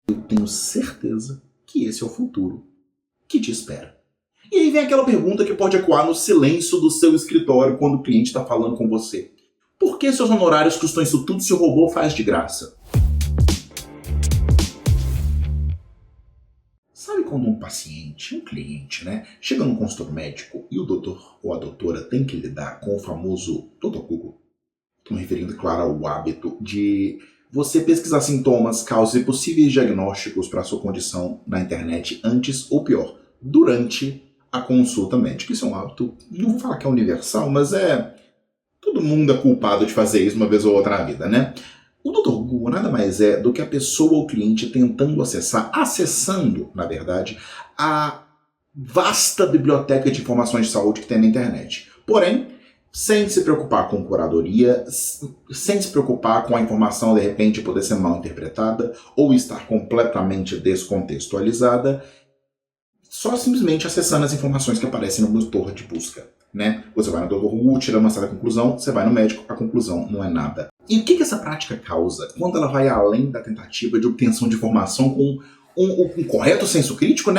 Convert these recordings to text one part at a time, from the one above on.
Eu tenho certeza que esse é o futuro que te espera. E aí vem aquela pergunta que pode ecoar no silêncio do seu escritório quando o cliente está falando com você. Por que seus honorários custam isso tudo se o robô faz de graça? Sabe quando um paciente, um cliente, chega no consultório médico e o doutor ou a doutora tem que lidar com o famoso Dr. Google? Estou me referindo, claro, ao hábito de você pesquisar sintomas, causas e possíveis diagnósticos para a sua condição na internet antes ou pior, durante a consulta médica. Isso é um hábito, não vou falar que é universal, mas todo mundo é culpado de fazer isso uma vez ou outra na vida, né? O Dr. Google nada mais é do que a pessoa ou cliente tentando acessando, na verdade, a vasta biblioteca de informações de saúde que tem na internet. Porém, sem se preocupar com curadoria, sem se preocupar com a informação de repente poder ser mal interpretada ou estar completamente descontextualizada, só simplesmente acessando as informações que aparecem no motor de busca. Você vai no Dr. Google, tira uma certa conclusão, você vai no médico, a conclusão não é nada. E o que essa prática causa quando ela vai além da tentativa de obtenção de informação com um correto senso crítico,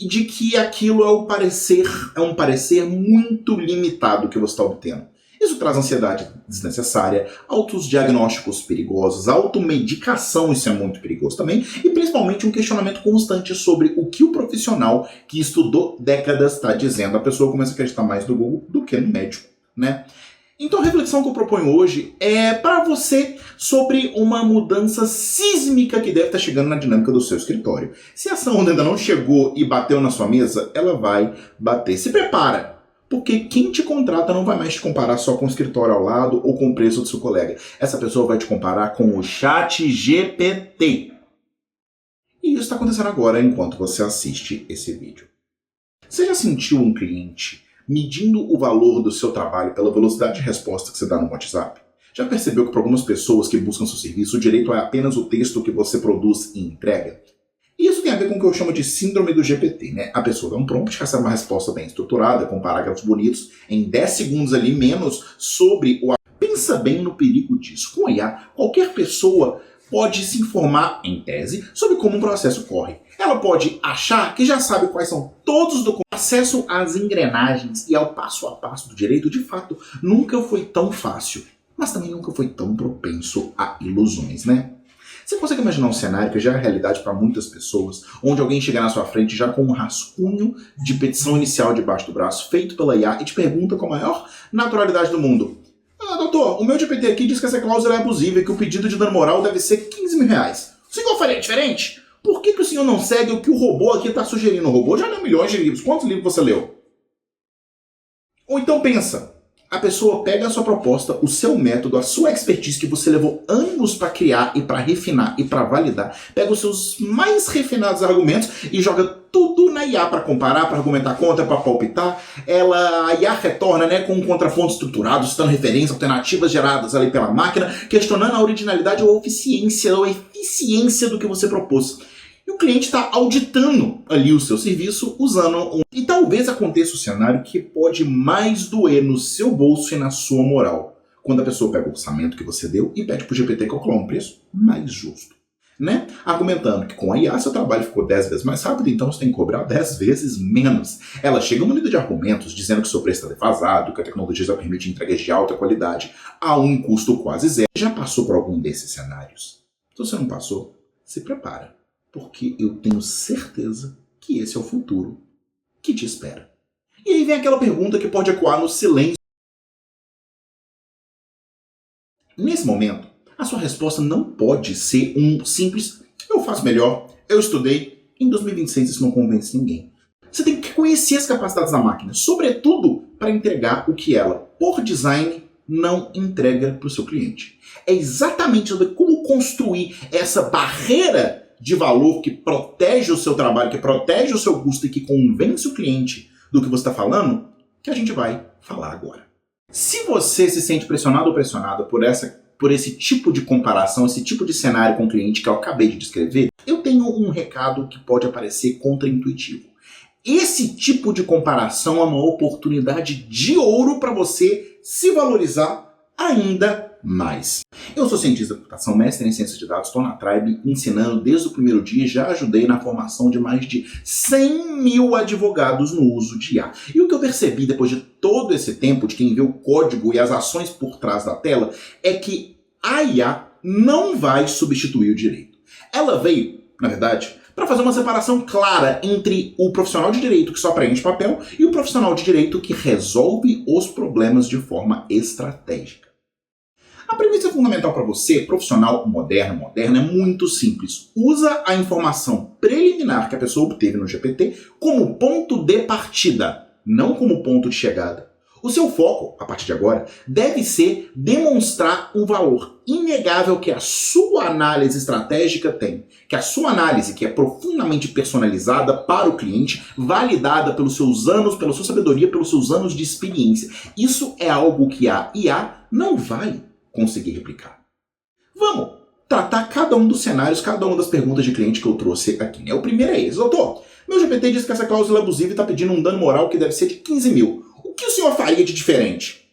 e de que aquilo é um parecer muito limitado que você está obtendo. Isso traz ansiedade desnecessária, altos diagnósticos perigosos, automedicação, isso é muito perigoso também, e principalmente um questionamento constante sobre o que o profissional que estudou décadas está dizendo. A pessoa começa a acreditar mais no Google do que no médico, Então a reflexão que eu proponho hoje é para você sobre uma mudança sísmica que deve estar chegando na dinâmica do seu escritório. Se essa onda ainda não chegou e bateu na sua mesa, ela vai bater. Se prepara, porque quem te contrata não vai mais te comparar só com o escritório ao lado ou com o preço do seu colega. Essa pessoa vai te comparar com o ChatGPT. E isso está acontecendo agora enquanto você assiste esse vídeo. Você já sentiu um cliente medindo o valor do seu trabalho pela velocidade de resposta que você dá no WhatsApp? Já percebeu que para algumas pessoas que buscam seu serviço, o direito é apenas o texto que você produz e entrega? E isso tem a ver com o que eu chamo de síndrome do GPT, A pessoa dá um prompt, recebe uma resposta bem estruturada, com parágrafos bonitos, em 10 segundos ali menos, sobre o... Pensa bem no perigo disso. Com a IA, qualquer pessoa pode se informar, em tese, sobre como um processo corre. Ela pode achar que já sabe quais são todos os documentos. Acesso às engrenagens e ao passo a passo do direito, de fato, nunca foi tão fácil, mas também nunca foi tão propenso a ilusões, Você consegue imaginar um cenário que já é realidade para muitas pessoas, onde alguém chega na sua frente já com um rascunho de petição inicial debaixo do braço, feito pela IA, e te pergunta com a maior naturalidade do mundo: doutor, o meu GPT aqui diz que essa cláusula é abusiva e que o pedido de dano moral deve ser 15 mil reais. O senhor faria diferente? Por que o senhor não segue o que o robô aqui está sugerindo? O robô já leu milhões de livros. Quantos livros você leu? Ou então pensa, a pessoa pega a sua proposta, o seu método, a sua expertise que você levou anos para criar e para refinar e para validar, pega os seus mais refinados argumentos e joga tudo na IA para comparar, para argumentar contra, para palpitar. A IA retorna com um contraponto estruturado, citando referências alternativas geradas ali pela máquina, questionando a originalidade ou a eficiência do que você propôs. E o cliente está auditando ali o seu serviço usando E talvez aconteça o cenário que pode mais doer no seu bolso e na sua moral, quando a pessoa pega o orçamento que você deu e pede para o GPT calcular um preço mais justo. Argumentando que com a IA seu trabalho ficou 10 vezes mais rápido, então você tem que cobrar 10 vezes menos. Ela chega munido de argumentos dizendo que o seu preço está defasado, que a tecnologia já permite entregas de alta qualidade a um custo quase zero. Já passou por algum desses cenários? Se você não passou, se prepara, porque eu tenho certeza que esse é o futuro que te espera. E aí vem aquela pergunta que pode ecoar no silêncio. Nesse momento, a sua resposta não pode ser um simples "eu faço melhor, eu estudei". Em 2026 isso não convence ninguém. Você tem que conhecer as capacidades da máquina, sobretudo para entregar o que ela, por design, não entrega para o seu cliente. É exatamente sobre como construir essa barreira de valor que protege o seu trabalho, que protege o seu custo e que convence o cliente do que você está falando, que a gente vai falar agora. Se você se sente pressionado ou pressionada por esse tipo de comparação, esse tipo de cenário com o cliente que eu acabei de descrever, eu tenho um recado que pode parecer contraintuitivo. Esse tipo de comparação é uma oportunidade de ouro para você se valorizar ainda mais. Eu sou cientista da computação, mestre em ciência de dados, estou na Tribe ensinando desde o primeiro dia e já ajudei na formação de mais de 100 mil advogados no uso de IA. E o que eu percebi depois de todo esse tempo, de quem vê o código e as ações por trás da tela, é que a IA não vai substituir o direito. Ela veio, na verdade, para fazer uma separação clara entre o profissional de direito que só preenche papel e o profissional de direito que resolve os problemas de forma estratégica. A premissa fundamental para você, profissional moderno, é muito simples. Usa a informação preliminar que a pessoa obteve no GPT como ponto de partida, não como ponto de chegada. O seu foco, a partir de agora, deve ser demonstrar um valor inegável que a sua análise estratégica tem. Que a sua análise, que é profundamente personalizada para o cliente, validada pelos seus anos, pela sua sabedoria, pelos seus anos de experiência. Isso é algo que a IA não vai conseguir replicar. Vamos tratar cada um dos cenários, cada uma das perguntas de cliente que eu trouxe aqui, né? O primeiro é esse. Doutor, meu GPT diz que essa cláusula abusiva está pedindo um dano moral que deve ser de 15 mil. O que o senhor faria de diferente?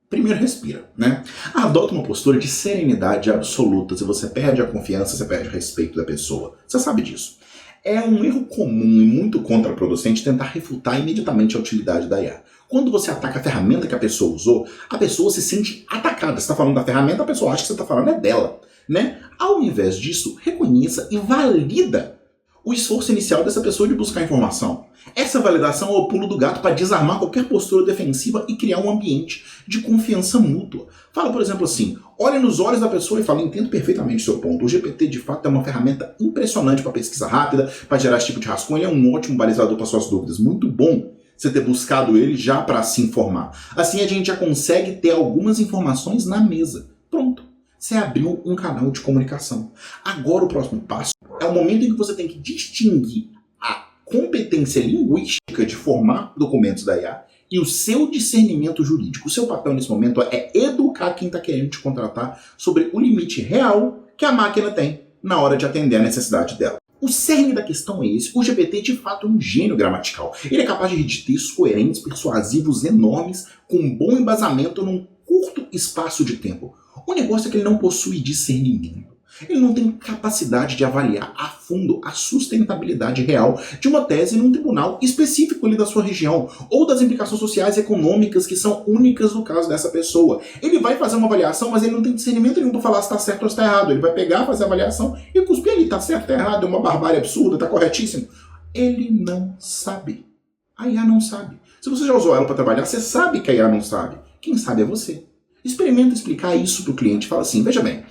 Primeiro respira, né? Adota uma postura de serenidade absoluta. Se você perde a confiança, você perde o respeito da pessoa. Você sabe disso. É um erro comum e muito contraproducente tentar refutar imediatamente a utilidade da IA. Quando você ataca a ferramenta que a pessoa usou, a pessoa se sente atacada. Você está falando da ferramenta, a pessoa acha que você está falando é dela, né? Ao invés disso, reconheça e valida o esforço inicial dessa pessoa de buscar informação. Essa validação é o pulo do gato para desarmar qualquer postura defensiva e criar um ambiente de confiança mútua. Fala, por exemplo, assim, olhe nos olhos da pessoa e fala, entendo perfeitamente o seu ponto. O GPT, de fato, é uma ferramenta impressionante para pesquisa rápida, para gerar esse tipo de rascunho. Ele é um ótimo balizador para suas dúvidas. Muito bom você ter buscado ele já para se informar. Assim, a gente já consegue ter algumas informações na mesa. Pronto. Você abriu um canal de comunicação. Agora o próximo passo é o momento em que você tem que distinguir a competência linguística de formar documentos da IA e o seu discernimento jurídico. O seu papel nesse momento é educar quem está querendo te contratar sobre o limite real que a máquina tem na hora de atender a necessidade dela. O cerne da questão é esse. O GPT de fato é um gênio gramatical. Ele é capaz de redigir textos coerentes, persuasivos, enormes, com bom embasamento num curto espaço de tempo. O negócio é que ele não possui discernimento. Ele não tem capacidade de avaliar a fundo a sustentabilidade real de uma tese num tribunal específico ali da sua região, ou das implicações sociais e econômicas que são únicas no caso dessa pessoa. Ele vai fazer uma avaliação, mas ele não tem discernimento nenhum para falar se está certo ou se está errado. Ele vai pegar, fazer a avaliação e cuspir ali, está certo, está errado, é uma barbárie absurda, está corretíssimo. Ele não sabe. A IA não sabe. Se você já usou ela para trabalhar, você sabe que a IA não sabe. Quem sabe é você. Experimenta explicar isso para o cliente. Fala assim, veja bem,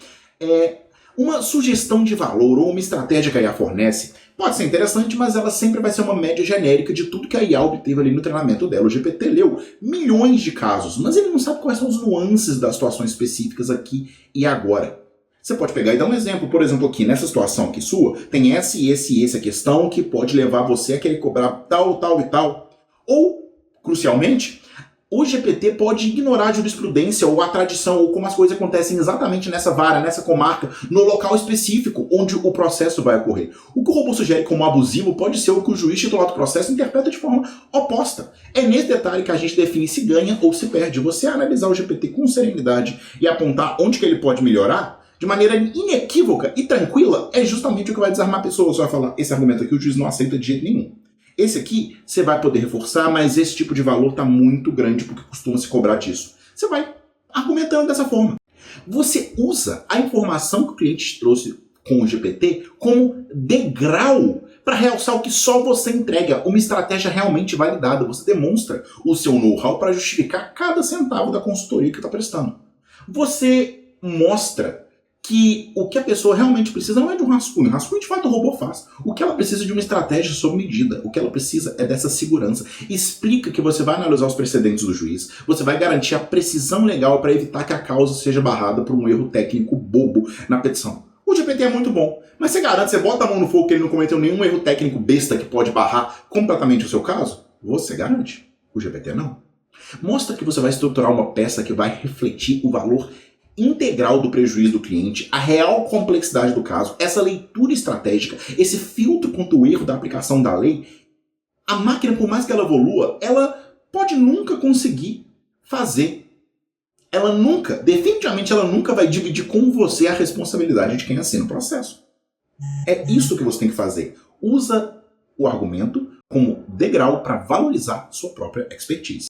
uma sugestão de valor ou uma estratégia que a IA fornece pode ser interessante, mas ela sempre vai ser uma média genérica de tudo que a IA obteve ali no treinamento dela. O GPT leu milhões de casos, mas ele não sabe quais são os nuances das situações específicas aqui e agora. Você pode pegar e dar um exemplo. Por exemplo, aqui nessa situação aqui sua, tem essa e essa questão que pode levar você a querer cobrar tal, tal e tal. Ou, crucialmente, o GPT pode ignorar a jurisprudência ou a tradição ou como as coisas acontecem exatamente nessa vara, nessa comarca, no local específico onde o processo vai ocorrer. O que o robô sugere como abusivo pode ser o que o juiz titular do processo interpreta de forma oposta. É nesse detalhe que a gente define se ganha ou se perde. Você analisar o GPT com serenidade e apontar onde que ele pode melhorar, de maneira inequívoca e tranquila, é justamente o que vai desarmar a pessoa. Você vai falar, esse argumento aqui o juiz não aceita de jeito nenhum. Esse aqui você vai poder reforçar, mas esse tipo de valor está muito grande porque costuma se cobrar disso. Você vai argumentando dessa forma. Você usa a informação que o cliente te trouxe com o GPT como degrau para realçar o que só você entrega, uma estratégia realmente validada. Você demonstra o seu know-how para justificar cada centavo da consultoria que está prestando. Você mostra que o que a pessoa realmente precisa não é de um rascunho. Rascunho, de fato, o robô faz. O que ela precisa é de uma estratégia sob medida. O que ela precisa é dessa segurança. Explica que você vai analisar os precedentes do juiz, você vai garantir a precisão legal para evitar que a causa seja barrada por um erro técnico bobo na petição. O GPT é muito bom, mas você garante, você bota a mão no fogo que ele não cometeu nenhum erro técnico besta que pode barrar completamente o seu caso? Você garante. O GPT não. Mostra que você vai estruturar uma peça que vai refletir o valor integral do prejuízo do cliente, a real complexidade do caso, essa leitura estratégica, esse filtro contra o erro da aplicação da lei. A máquina, por mais que ela evolua, ela pode nunca conseguir fazer ela nunca, definitivamente ela nunca vai dividir com você a responsabilidade de quem assina o processo. É isso que você tem que fazer. Usa o argumento como degrau para valorizar sua própria expertise.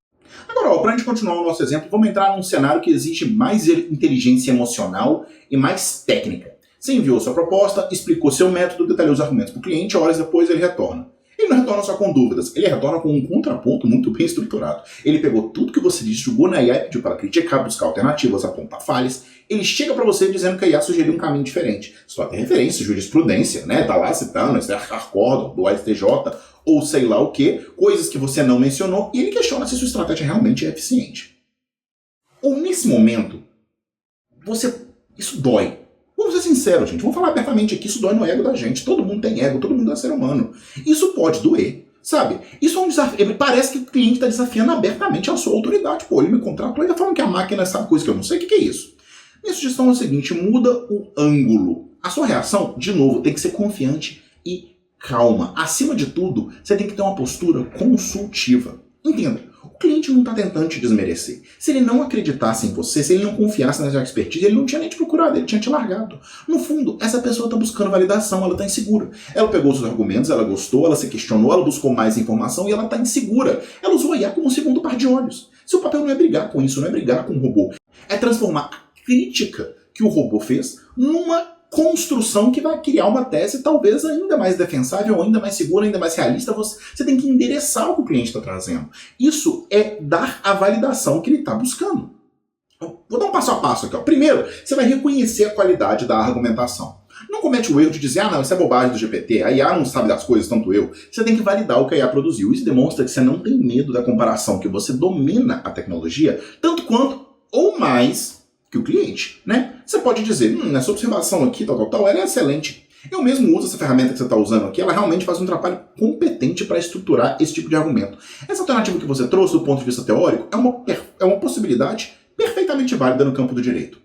Agora, para a gente continuar o nosso exemplo, vamos entrar num cenário que exige mais inteligência emocional e mais técnica. Você enviou sua proposta, explicou seu método, detalhou os argumentos para o cliente, horas depois ele retorna. Ele não retorna só com dúvidas, ele retorna com um contraponto muito bem estruturado. Ele pegou tudo que você disse, jogou na IA e pediu para criticar, buscar alternativas, apontar falhas. Ele chega para você dizendo que a IA sugeriu um caminho diferente. Só tem referência, jurisprudência, né? Tá lá citando, acórdão do STJ, ou sei lá o que, coisas que você não mencionou, e ele questiona se sua estratégia realmente é eficiente. Ou nesse momento, isso dói. Vamos ser sinceros, gente. Vamos falar abertamente aqui, isso dói no ego da gente. Todo mundo tem ego, todo mundo é ser humano. Isso pode doer, sabe? Isso é um desafio. Parece que o cliente está desafiando abertamente a sua autoridade. Pô, ele me contratou e está falando que a máquina sabe coisa que eu não sei. O que é isso? Minha sugestão é o seguinte, muda o ângulo. A sua reação, de novo, tem que ser confiante e calma. Acima de tudo, você tem que ter uma postura consultiva. Entenda. O cliente não está tentando te desmerecer. Se ele não acreditasse em você, se ele não confiasse na sua expertise, ele não tinha nem te procurado, ele tinha te largado. No fundo, essa pessoa está buscando validação, ela está insegura. Ela pegou os argumentos, ela gostou, ela se questionou, ela buscou mais informação e ela está insegura. Ela usou a IA como um segundo par de olhos. Seu papel não é brigar com isso, não é brigar com o robô. É transformar a crítica que o robô fez numa construção que vai criar uma tese talvez ainda mais defensável, ainda mais segura, ainda mais realista. Você tem que endereçar o que o cliente está trazendo. Isso é dar a validação que ele está buscando. Vou dar um passo a passo aqui. Primeiro, você vai reconhecer a qualidade da argumentação. Não comete o erro de dizer, não, isso é bobagem do GPT, a IA não sabe das coisas, tanto eu. Você tem que validar o que a IA produziu. Isso demonstra que você não tem medo da comparação, que você domina a tecnologia, tanto quanto ou mais que o cliente, né? Você pode dizer, essa observação aqui, tal, ela é excelente. Eu mesmo uso essa ferramenta que você está usando aqui, ela realmente faz um trabalho competente para estruturar esse tipo de argumento. Essa alternativa que você trouxe do ponto de vista teórico é uma possibilidade perfeitamente válida no campo do direito.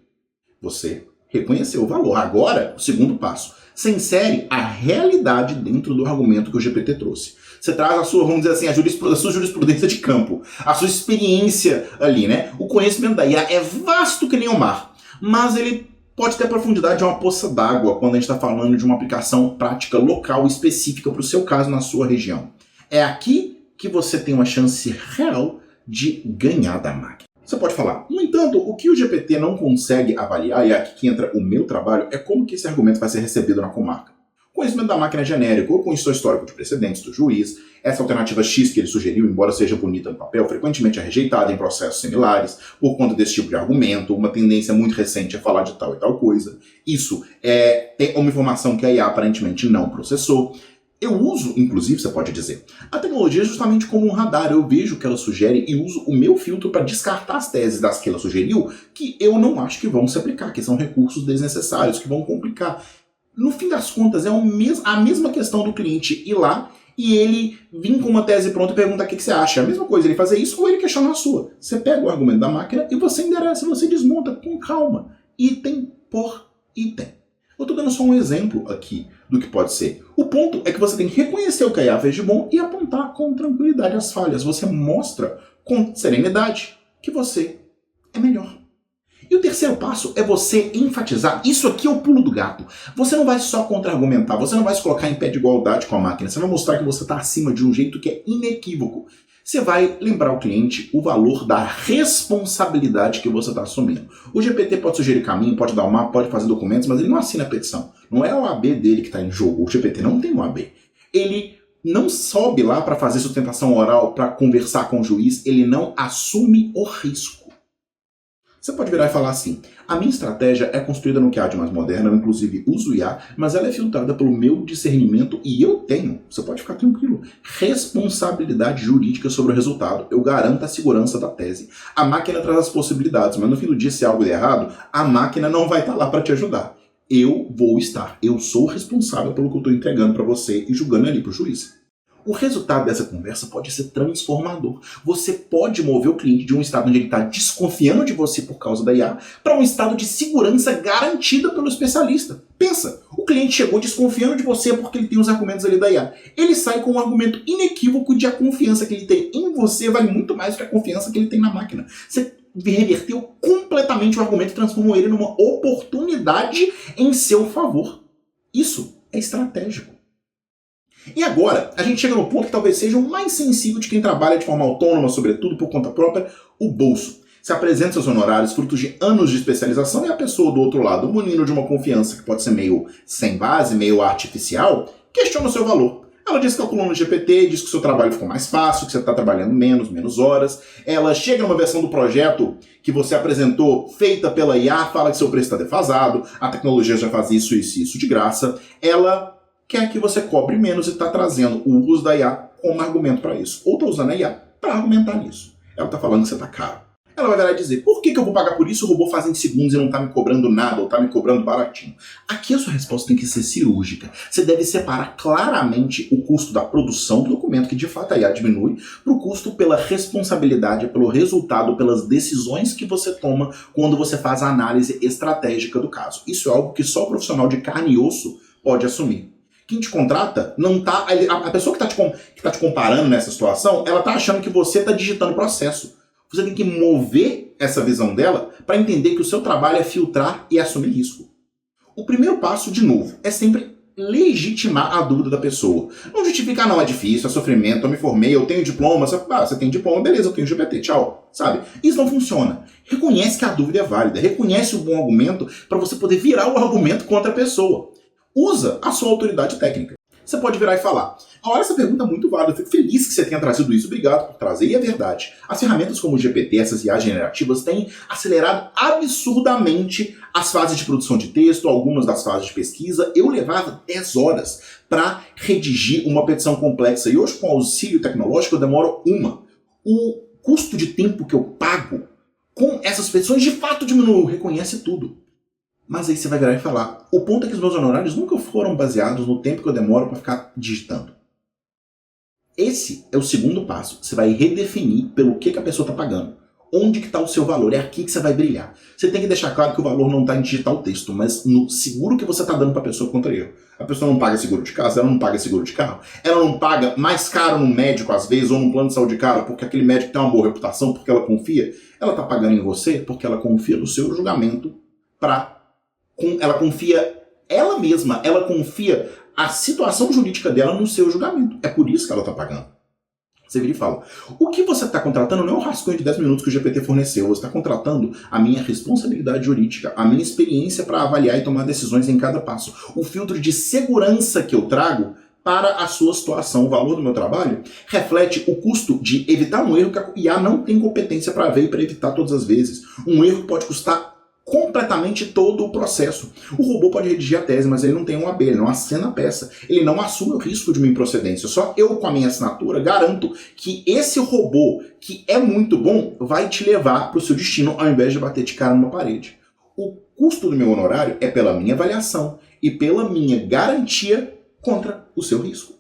Você reconheceu o valor. Agora, o segundo passo, você insere a realidade dentro do argumento que o GPT trouxe. Você traz a sua, vamos dizer assim, a sua jurisprudência de campo, a sua experiência ali, né? O conhecimento da IA é vasto que nem o mar, mas ele pode ter a profundidade de uma poça d'água quando a gente está falando de uma aplicação prática local específica para o seu caso na sua região. É aqui que você tem uma chance real de ganhar da máquina. Você pode falar, no entanto, o que o GPT não consegue avaliar, e é aqui que entra o meu trabalho, é como que esse argumento vai ser recebido na comarca. O conhecimento da máquina é genérico, ou com o histórico de precedentes do juiz, essa alternativa X que ele sugeriu, embora seja bonita no papel, frequentemente é rejeitada em processos similares, por conta desse tipo de argumento, uma tendência muito recente é falar de tal e tal coisa. Isso é uma informação que a IA aparentemente não processou. Eu uso, inclusive, você pode dizer, a tecnologia justamente como um radar. Eu vejo o que ela sugere e uso o meu filtro para descartar as teses das que ela sugeriu, que eu não acho que vão se aplicar, que são recursos desnecessários, que vão complicar. No fim das contas, é a mesma questão do cliente ir lá e ele vir com uma tese pronta e perguntar o que você acha. É a mesma coisa ele fazer isso ou ele questionar a sua. Você pega o argumento da máquina e você endereça, você desmonta com calma, item por item. Eu estou dando só um exemplo aqui do que pode ser. O ponto é que você tem que reconhecer o que a IA fez de bom e apontar com tranquilidade as falhas. Você mostra com serenidade que você é melhor. E o terceiro passo é você enfatizar, isso aqui é o pulo do gato. Você não vai só contra-argumentar, você não vai se colocar em pé de igualdade com a máquina, você vai mostrar que você está acima de um jeito que é inequívoco. Você vai lembrar ao cliente o valor da responsabilidade que você está assumindo. O GPT pode sugerir caminho, pode dar um mapa, pode fazer documentos, mas ele não assina a petição. Não é o AB dele que está em jogo, o GPT não tem um AB. Ele não sobe lá para fazer sustentação oral, para conversar com o juiz, ele não assume o risco. Você pode virar e falar assim, a minha estratégia é construída no que há de mais moderno, eu inclusive uso IA, mas ela é filtrada pelo meu discernimento e eu tenho, você pode ficar tranquilo, responsabilidade jurídica sobre o resultado. Eu garanto a segurança da tese. A máquina traz as possibilidades, mas no fim do dia, se algo der errado, a máquina não vai estar lá para te ajudar. Eu vou estar, eu sou responsável pelo que eu estou entregando para você e julgando ali para o juiz. O resultado dessa conversa pode ser transformador. Você pode mover o cliente de um estado onde ele está desconfiando de você por causa da IA para um estado de segurança garantida pelo especialista. Pensa, o cliente chegou desconfiando de você porque ele tem os argumentos ali da IA. Ele sai com um argumento inequívoco de a confiança que ele tem em você vale muito mais do que a confiança que ele tem na máquina. Você reverteu completamente o argumento e transformou ele numa oportunidade em seu favor. Isso é estratégico. E agora, a gente chega no ponto que talvez seja o mais sensível de quem trabalha de forma autônoma, sobretudo por conta própria, o bolso. Se apresenta seus honorários frutos de anos de especialização e a pessoa do outro lado, munindo de uma confiança que pode ser meio sem base, meio artificial, questiona o seu valor. Ela diz que calculou no GPT, diz que o seu trabalho ficou mais fácil, que você está trabalhando menos horas. Ela chega numa versão do projeto que você apresentou, feita pela IA, fala que seu preço está defasado, a tecnologia já faz isso e isso de graça. Ela quer que você cobre menos e está trazendo o uso da IA como argumento para isso. Ou está usando a IA para argumentar nisso. Ela está falando que você está caro. Ela vai virar e dizer, por que eu vou pagar por isso? O robô faz em segundos e não está me cobrando nada, ou está me cobrando baratinho. Aqui a sua resposta tem que ser cirúrgica. Você deve separar claramente o custo da produção do documento, que de fato a IA diminui, para o custo pela responsabilidade, pelo resultado, pelas decisões que você toma quando você faz a análise estratégica do caso. Isso é algo que só o profissional de carne e osso pode assumir. Quem te contrata não tá. A pessoa que está te comparando nessa situação, ela está achando que você está digitando o processo. Você tem que mover essa visão dela para entender que o seu trabalho é filtrar e assumir risco. O primeiro passo, de novo, é sempre legitimar a dúvida da pessoa. Não justificar, não, é difícil, é sofrimento, eu me formei, eu tenho diploma. Você tem diploma, beleza, eu tenho GPT, tchau. Sabe? Isso não funciona. Reconhece que a dúvida é válida, reconhece o bom argumento para você poder virar o argumento contra a pessoa. Usa a sua autoridade técnica. Você pode virar e falar, olha, essa pergunta é muito válida, eu fico feliz que você tenha trazido isso, obrigado por trazer. E é verdade, as ferramentas como o GPT, essas IA generativas, têm acelerado absurdamente as fases de produção de texto, algumas das fases de pesquisa. Eu levava 10 horas para redigir uma petição complexa e hoje, com auxílio tecnológico, eu demoro uma. O custo de tempo que eu pago com essas petições de fato diminuiu, reconhece tudo. Mas aí você vai virar e falar, o ponto é que os meus honorários nunca foram baseados no tempo que eu demoro para ficar digitando. Esse é o segundo passo. Você vai redefinir pelo que a pessoa está pagando. Onde que está o seu valor? É aqui que você vai brilhar. Você tem que deixar claro que o valor não está em digitar o texto, mas no seguro que você está dando para a pessoa contra erro. A pessoa não paga seguro de casa, ela não paga seguro de carro, ela não paga mais caro num médico às vezes, ou num plano de saúde caro, porque aquele médico tem uma boa reputação, porque ela confia. Ela está pagando em você porque ela confia no seu julgamento ela confia ela mesma, ela confia a situação jurídica dela no seu julgamento. É por isso que ela está pagando. Você vira e fala, o que você está contratando não é um rascunho de 10 minutos que o GPT forneceu, você está contratando a minha responsabilidade jurídica, a minha experiência para avaliar e tomar decisões em cada passo. O filtro de segurança que eu trago para a sua situação, o valor do meu trabalho, reflete o custo de evitar um erro que a IA não tem competência para ver e para evitar todas as vezes. Um erro pode custar completamente todo o processo. O robô pode redigir a tese, mas ele não tem um AB, ele não assina a peça, ele não assume o risco de uma improcedência. Só eu, com a minha assinatura, garanto que esse robô, que é muito bom, vai te levar para o seu destino ao invés de bater de cara numa parede. O custo do meu honorário é pela minha avaliação e pela minha garantia contra o seu risco.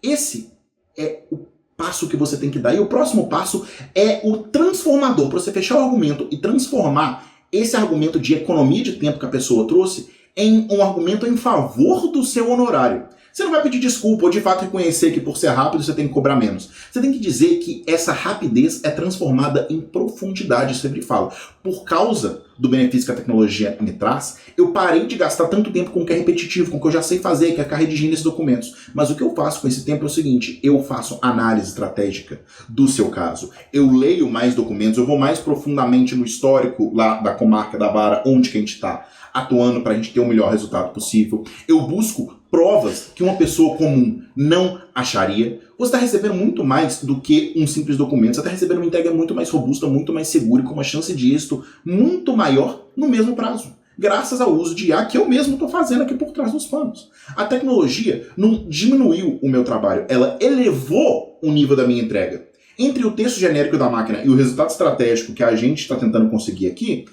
Esse é o passo que você tem que dar. E o próximo passo é o transformador, para você fechar o argumento e transformar esse argumento de economia de tempo que a pessoa trouxe em um argumento em favor do seu honorário. Você não vai pedir desculpa ou de fato reconhecer que por ser rápido você tem que cobrar menos. Você tem que dizer que essa rapidez é transformada em profundidade, sempre falo. Por causa do benefício que a tecnologia me traz, eu parei de gastar tanto tempo com o que é repetitivo, com o que eu já sei fazer, que é ficar redigindo esses documentos. Mas o que eu faço com esse tempo é o seguinte, eu faço análise estratégica do seu caso. Eu leio mais documentos, eu vou mais profundamente no histórico lá da comarca, da vara, onde que a gente está atuando para a gente ter o melhor resultado possível. Eu busco provas que uma pessoa comum não acharia. Você está recebendo muito mais do que um simples documento. Você está recebendo uma entrega muito mais robusta, muito mais segura e com uma chance de êxito muito maior no mesmo prazo. Graças ao uso de IA que eu mesmo estou fazendo aqui por trás dos panos. A tecnologia não diminuiu o meu trabalho, ela elevou o nível da minha entrega. Entre o texto genérico da máquina e o resultado estratégico que a gente está tentando conseguir aqui,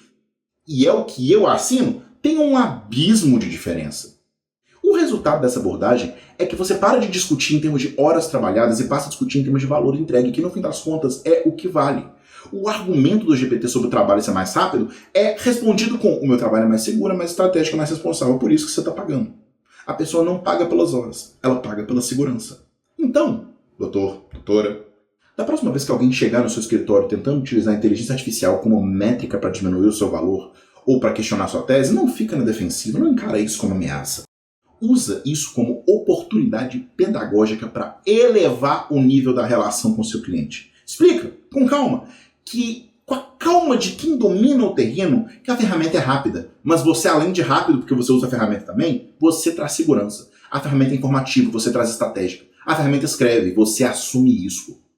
e é o que eu assino, tem um abismo de diferença. O resultado dessa abordagem é que você para de discutir em termos de horas trabalhadas e passa a discutir em termos de valor entregue, que no fim das contas é o que vale. O argumento do GPT sobre o trabalho ser mais rápido é respondido com o meu trabalho é mais seguro, mais estratégico, mais responsável, por isso que você está pagando. A pessoa não paga pelas horas, ela paga pela segurança. Então, doutor, doutora, Da próxima vez que alguém chegar no seu escritório tentando utilizar a inteligência artificial como métrica para diminuir o seu valor ou para questionar sua tese, não fica na defensiva, não encara isso como ameaça. Usa isso como oportunidade pedagógica para elevar o nível da relação com o seu cliente. Explica, com calma, com a calma de quem domina o terreno, que a ferramenta é rápida. Mas você, além de rápido, porque você usa a ferramenta também, você traz segurança. A ferramenta é informativa, você traz estratégica. A ferramenta escreve, você assume risco.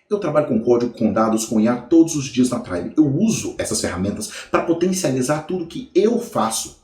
Eu trabalho com código, com dados, com IA todos os dias na Tribe. Eu uso essas ferramentas para potencializar tudo que eu faço.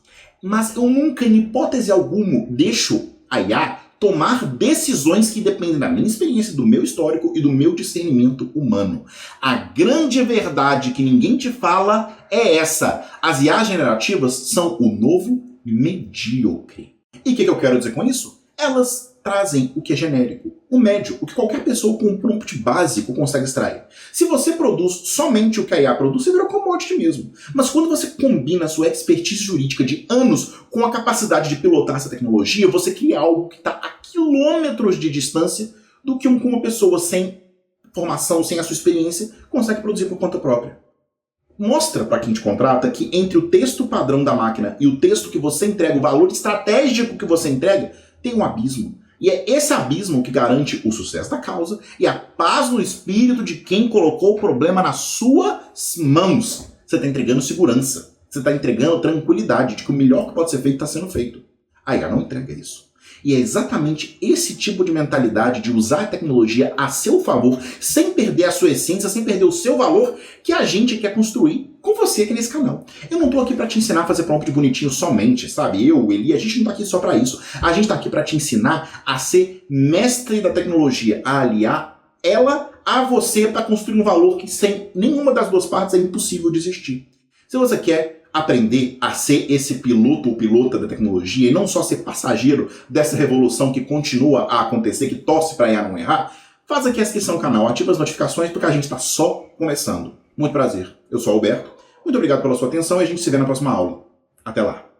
Mas eu nunca, em hipótese alguma, deixo a IA tomar decisões que dependem da minha experiência, do meu histórico e do meu discernimento humano. A grande verdade que ninguém te fala é essa. As IAs generativas são o novo medíocre. E o que eu quero dizer com isso? Elas trazem o que é genérico, o médio, o que qualquer pessoa com um prompt básico consegue extrair. Se você produz somente o que a IA produz, você vira commodity mesmo. Mas quando você combina a sua expertise jurídica de anos com a capacidade de pilotar essa tecnologia, você cria algo que está a quilômetros de distância do que uma pessoa sem formação, sem a sua experiência, consegue produzir por conta própria. Mostra para quem te contrata que entre o texto padrão da máquina e o texto que você entrega, o valor estratégico que você entrega, tem um abismo. E é esse abismo que garante o sucesso da causa e a paz no espírito de quem colocou o problema nas suas mãos. Você está entregando segurança. Você está entregando tranquilidade de que o melhor que pode ser feito está sendo feito. A IA não entrega isso. E é exatamente esse tipo de mentalidade de usar a tecnologia a seu favor, sem perder a sua essência, sem perder o seu valor, que a gente quer construir com você aqui nesse canal. Eu não tô aqui para te ensinar a fazer prompt bonitinho somente, sabe? Eu, Eli, a gente não tá aqui só para isso. A gente tá aqui para te ensinar a ser mestre da tecnologia, a aliar ela a você para construir um valor que sem nenhuma das duas partes é impossível de existir. Se você quer aprender a ser esse piloto ou pilota da tecnologia e não só ser passageiro dessa revolução que continua a acontecer, que torce para IA não errar, faz aqui a inscrição no canal, ativa as notificações porque a gente está só começando. Muito prazer, eu sou o Alberto, muito obrigado pela sua atenção e a gente se vê na próxima aula. Até lá!